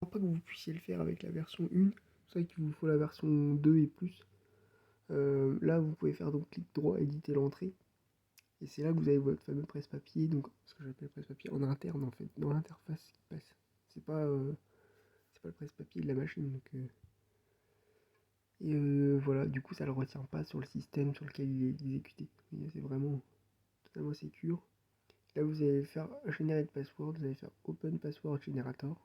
pas que vous puissiez le faire avec la version 1. C'est vrai qu'il vous faut la version 2 et plus. Là, vous pouvez faire donc clic droit, éditer l'entrée. Et c'est là que vous avez votre fameux presse-papier, donc ce que j'appelle presse-papier en interne en fait, dans l'interface qui passe. C'est pas le presse-papier de la machine. Donc, voilà, du coup ça le retient pas sur le système sur lequel il est exécuté. C'est vraiment totalement secure. Là vous allez faire générer de password, vous allez faire Open Password Generator.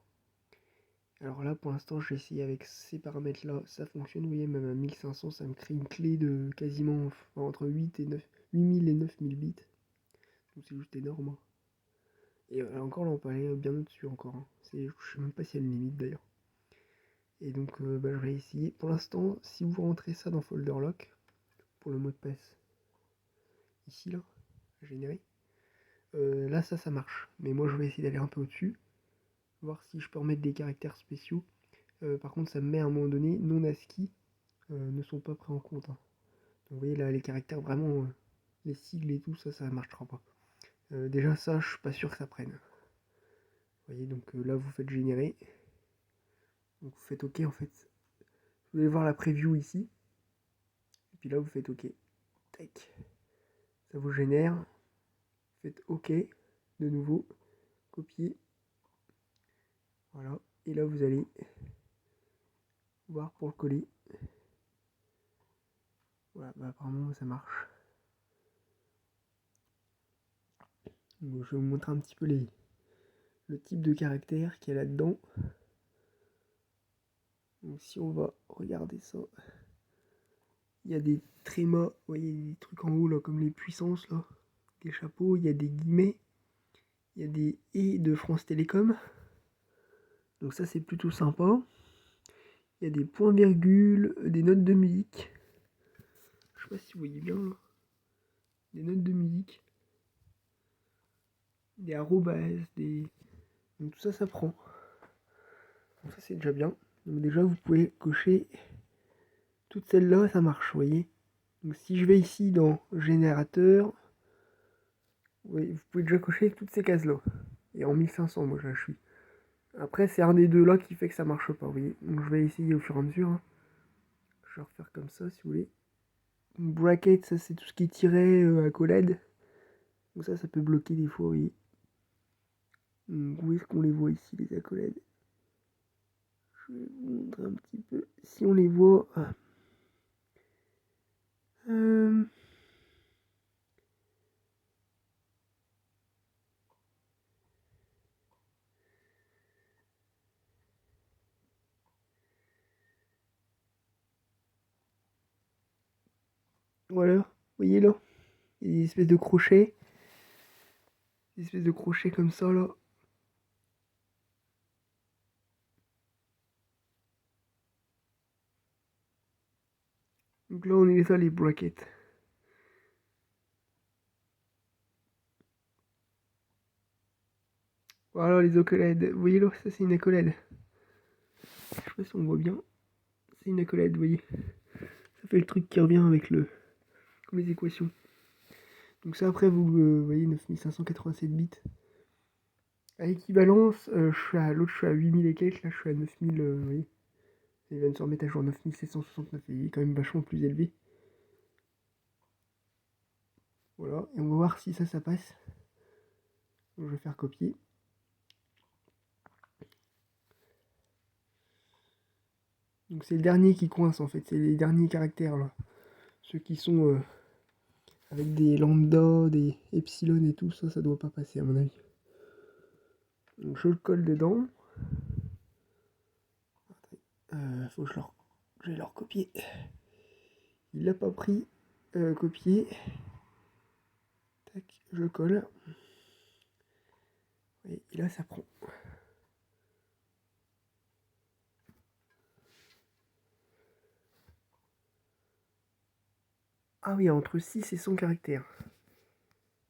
Alors là pour l'instant j'ai essayé avec ces paramètres là, ça fonctionne, vous voyez même à 1500 ça me crée une clé de quasiment entre 8000 et 9000 bits. Donc c'est juste énorme. Hein. Et encore là on peut aller bien au-dessus encore. Hein. Je sais même pas s'il y a une limite d'ailleurs. Et donc je vais essayer. Pour l'instant, si vous rentrez ça dans Folder Lock, pour le mot de passe, ici là, généré, là ça marche. Mais moi je vais essayer d'aller un peu au-dessus, voir si je peux remettre des caractères spéciaux. Par contre ça me met à un moment donné, non ASCII ne sont pas pris en compte. Hein. Donc vous voyez là les caractères vraiment, les sigles et tout, ça marchera pas. Déjà ça je suis pas sûr que ça prenne. Vous voyez donc là vous faites générer. Donc vous faites OK en fait. Vous allez voir la preview ici. Et puis là vous faites OK. Tac. Ça vous génère. Faites OK. De nouveau. Copier. Voilà. Et là vous allez voir pour le coller. Voilà, bah apparemment ça marche. Donc, je vais vous montrer un petit peu le type de caractère qu'il y a là-dedans. Donc si on va regarder ça, il y a des trémas, vous voyez des trucs en haut là, comme les puissances là, des chapeaux, il y a des guillemets, il y a des et de France Télécom. Donc ça c'est plutôt sympa. Il y a des points-virgules, des notes de musique. Je sais pas si vous voyez bien là. Des notes de musique. Des arrobases, donc tout ça, ça prend. Donc ça c'est déjà bien. Donc déjà vous pouvez cocher toutes celles-là, ça marche, vous voyez. Donc si je vais ici dans générateur, oui, vous pouvez déjà cocher toutes ces cases-là. Et en 1500, moi je suis. Après c'est un des deux là qui fait que ça marche pas, vous voyez. Donc je vais essayer au fur et à mesure. Hein. Je vais refaire comme ça si vous voulez. Donc, bracket, ça c'est tout ce qui est tiré à collède. Donc ça peut bloquer des fois, vous voyez. Donc, où est-ce qu'on les voit ici les accolades? Je vais vous montrer un petit peu. Si on les voit... Voilà, vous voyez là, il y a des espèces de crochets. Des espèces de crochets comme ça là. Donc là on est ça les brackets. Voilà les accolades. Vous voyez là, ça c'est une accolade. Je sais pas si on voit bien. C'est une accolade, vous voyez. Ça fait le truc qui revient avec comme les équations. Donc ça après vous voyez 9587 bits. À l'équivalence, l'autre je suis à 8000 et quelques, là je suis à 9000, vous voyez. Il vient de se remettre à jour 9769, il est quand même vachement plus élevé. Voilà, et on va voir si ça passe. Donc, je vais faire copier. Donc c'est le dernier qui coince en fait, c'est les derniers caractères là. Ceux qui sont avec des lambda, des epsilon et tout, ça doit pas passer à mon avis. Donc je le colle dedans. Faut que je vais le recopier. Il l'a pas pris. Copier. Tac, je colle. Et là ça prend. Ah oui, entre 6 et 100 caractères.